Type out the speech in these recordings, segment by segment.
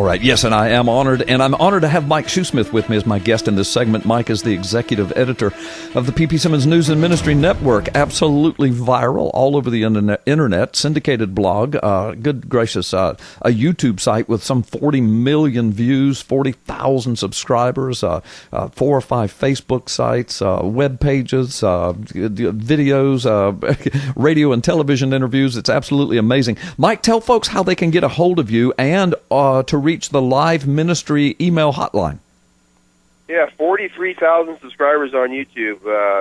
right. Yes, and I am honored, and I'm honored to have Mike Shoesmith with me as my guest in this segment. Mike is the executive editor of the P.P. Simmons News and Ministry Network, absolutely viral all over the internet, syndicated blog, good gracious, a YouTube site with some 40 million views, 40,000 subscribers, 4 or 5 Facebook sites, web pages, videos, radio and television interviews. It's absolutely amazing. Mike, tell folks how they can get a hold of you and to reach the live ministry email hotline. Yeah, 43,000 subscribers on YouTube.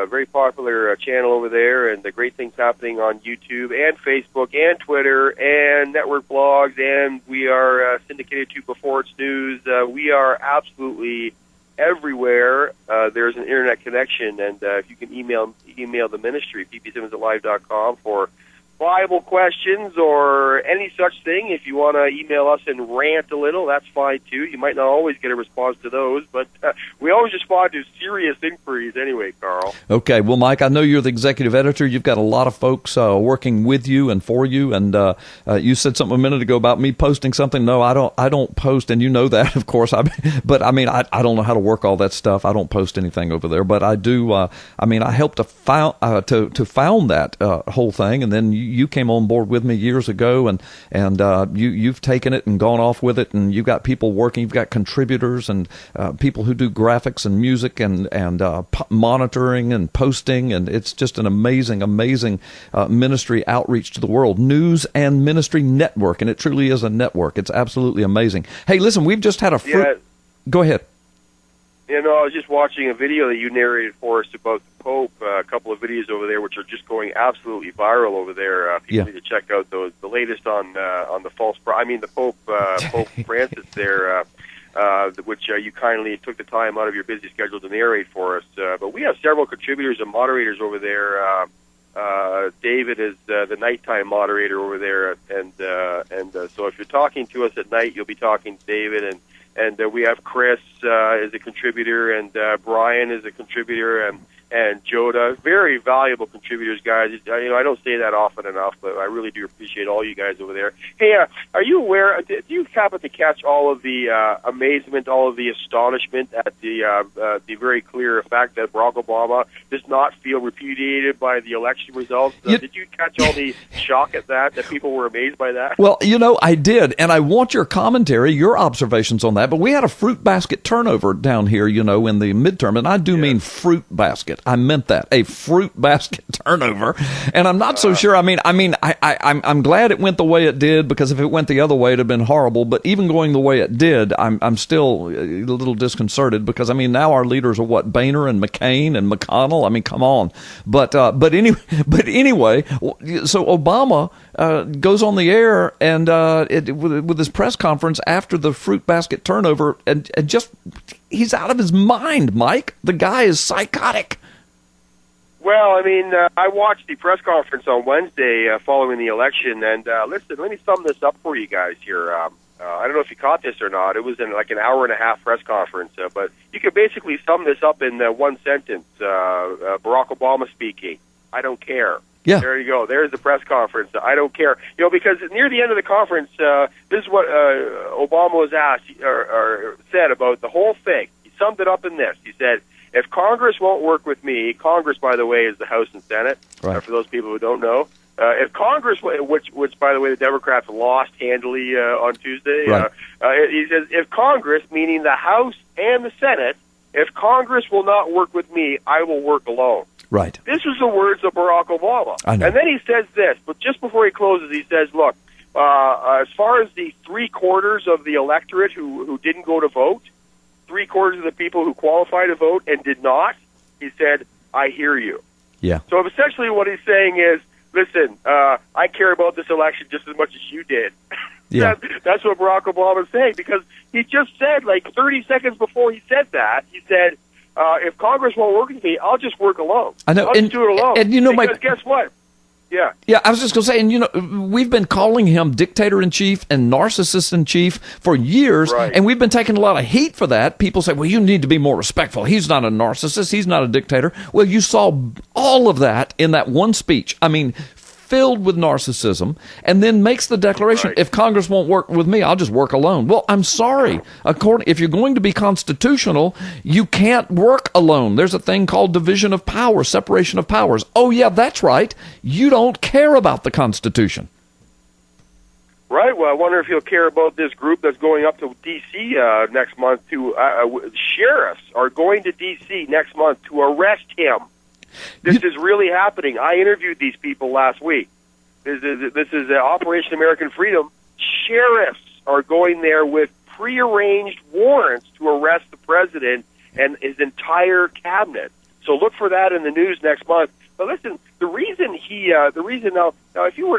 Very popular channel over there, and the great things happening on YouTube and Facebook and Twitter and network blogs, and we are syndicated to Before It's News. We are absolutely everywhere. There's an internet connection, and if you can email the ministry, ppsimmons@live.com, for Bible questions or any such thing. If you want to email us and rant a little, that's fine too. You might not always get a response to those, but we always respond to serious inquiries anyway, Carl. Okay, well, Mike, I know you're the executive editor. You've got a lot of folks working with you and for you, and you said something a minute ago about me posting something. No, I don't post, and you know that, of course. But I mean, I don't know how to work all that stuff. I don't post anything over there, but I do. I helped to found that whole thing, and then you came on board with me years ago, and you've taken it and gone off with it, and you've got people working. You've got contributors and people who do graphics and music and monitoring and posting, and it's just an amazing ministry outreach to the world. News and Ministry Network, and it truly is a network. It's absolutely amazing. Hey, listen, we've just had a Go ahead. You know, I was just watching a video that you narrated for us about the Pope, a couple of videos over there which are just going absolutely viral over there. People need to check out those. The latest on the Pope Francis there, which you kindly took the time out of your busy schedule to narrate for us. But we have several contributors and moderators over there. David is the nighttime moderator over there, and so if you're talking to us at night, you'll be talking to David, and we have Chris as a contributor, and Brian is a contributor, and Joda, very valuable contributors, guys. I don't say that often enough, but I really do appreciate all you guys over there. Hey, are you aware? Do you happen to catch all of the amazement, all of the astonishment at the very clear fact that Barack Obama does not feel repudiated by the election results? Did you catch all the shock at that people were amazed by that? Well, I did, and I want your commentary, your observations on that. But we had a fruit basket turnover down here, in the midterm, and I do mean fruit basket. I meant that, a fruit basket turnover, and I'm not so sure. I'm glad it went the way it did, because if it went the other way, it'd have been horrible. But even going the way it did, I'm still a little disconcerted, because now our leaders are what, Boehner and McCain and McConnell. Come on. But anyway, so Obama goes on the air and with his press conference after the fruit basket turnover, and just he's out of his mind, Mike. The guy is psychotic. Well, I watched the press conference on Wednesday following the election, and listen, let me sum this up for you guys here. I don't know if you caught this or not. It was in like an hour-and-a-half press conference, but you could basically sum this up in one sentence. Barack Obama speaking, I don't care. Yeah. There you go. There's the press conference. I don't care. Because near the end of the conference, this is what Obama was asked or said about the whole thing. He summed it up in this. He said, if Congress won't work with me — Congress, by the way, is the House and Senate, right, for those people who don't know. If Congress, which by the way, the Democrats lost handily on Tuesday, right, he says, if Congress, meaning the House and the Senate, if Congress will not work with me, I will work alone. Right. This was the words of Barack Obama. I know. And then he says this, but just before he closes, he says, look, as far as the 3/4 of the electorate who didn't go to vote, 3/4 of the people who qualified to vote and did not, he said, I hear you. Yeah. So essentially what he's saying is, listen, I care about this election just as much as you did. Yeah. That's what Barack Obama is saying, because he just said, like 30 seconds before he said that, he said, if Congress won't work with me, I'll just work alone. I know. I'll just do it alone. And because guess what? Yeah. Yeah, I was just going to say, and we've been calling him dictator-in-chief and narcissist-in-chief for years, right, and we've been taking a lot of heat for that. People say, well, you need to be more respectful. He's not a narcissist. He's not a dictator. Well, you saw all of that in that one speech. filled with narcissism, and then makes the declaration, if Congress won't work with me, I'll just work alone. Well, I'm sorry. If you're going to be constitutional, you can't work alone. There's a thing called division of power, separation of powers. Oh, yeah, that's right. You don't care about the Constitution. Right. Well, I wonder if he'll care about this group that's going up to D.C. Next month to sheriffs are going to D.C. next month to arrest him. This is really happening. I interviewed these people last week. This is Operation American Freedom. Sheriffs are going there with prearranged warrants to arrest the president and his entire cabinet. So look for that in the news next month. But listen, the reason now, if we were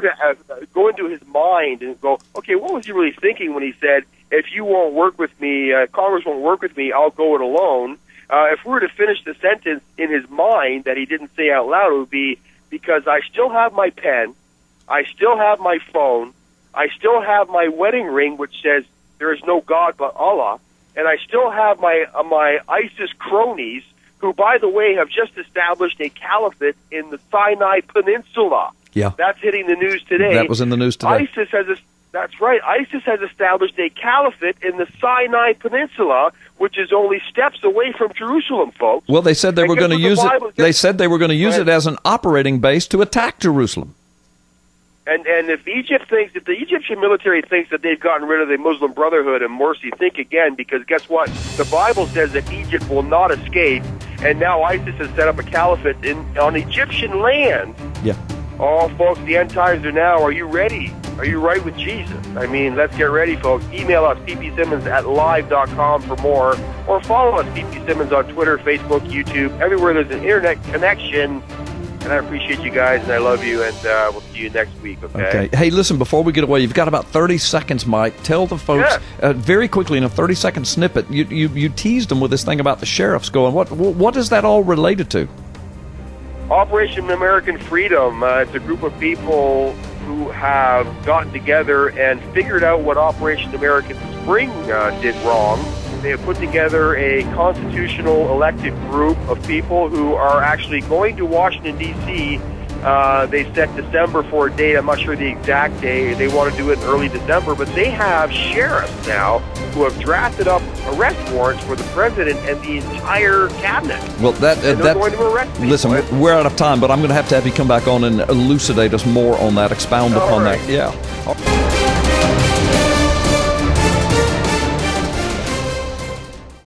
to go into his mind and go, okay, what was he really thinking when he said, if you won't work with me, Congress won't work with me, I'll go it alone? If we were to finish the sentence in his mind that he didn't say out loud, it would be, because I still have my pen, I still have my phone, I still have my wedding ring, which says there is no God but Allah, and I still have my ISIS cronies, who, by the way, have just established a caliphate in the Sinai Peninsula. Yeah. That's hitting the news today. That was in the news today. That's right. ISIS has established a caliphate in the Sinai Peninsula, which is only steps away from Jerusalem, folks. Well, they said they were going to use it. They said they were going to use it as an operating base to attack Jerusalem. And if the Egyptian military thinks that they've gotten rid of the Muslim Brotherhood and Morsi, think again, because guess what? The Bible says that Egypt will not escape, and now ISIS has set up a caliphate on Egyptian land. Yeah. Oh, folks, the end times are now. Are you ready? Are you right with Jesus? I mean, let's get ready, folks. Email us, ppsimmons@live.com for more, or follow us, ppsimmons, on Twitter, Facebook, YouTube, everywhere there's an internet connection. And I appreciate you guys, and I love you, and we'll see you next week, okay? Hey, listen, before we get away, you've got about 30 seconds, Mike. Tell the folks, very quickly, in a 30-second snippet, you teased them with this thing about the sheriffs going. What is that all related to? Operation American Freedom. It's a group of people who have gotten together and figured out what Operation American Spring did wrong. They have put together a constitutional elected group of people who are actually going to Washington, D.C. They set December for a date. I'm not sure the exact day. They want to do it in early December, but they have sheriffs now who have drafted up arrest warrants for the president and the entire cabinet. Well, they're going to arrest people. Listen, we're out of time, but I'm going to have you come back on and elucidate us more on that, expound upon that. Yeah.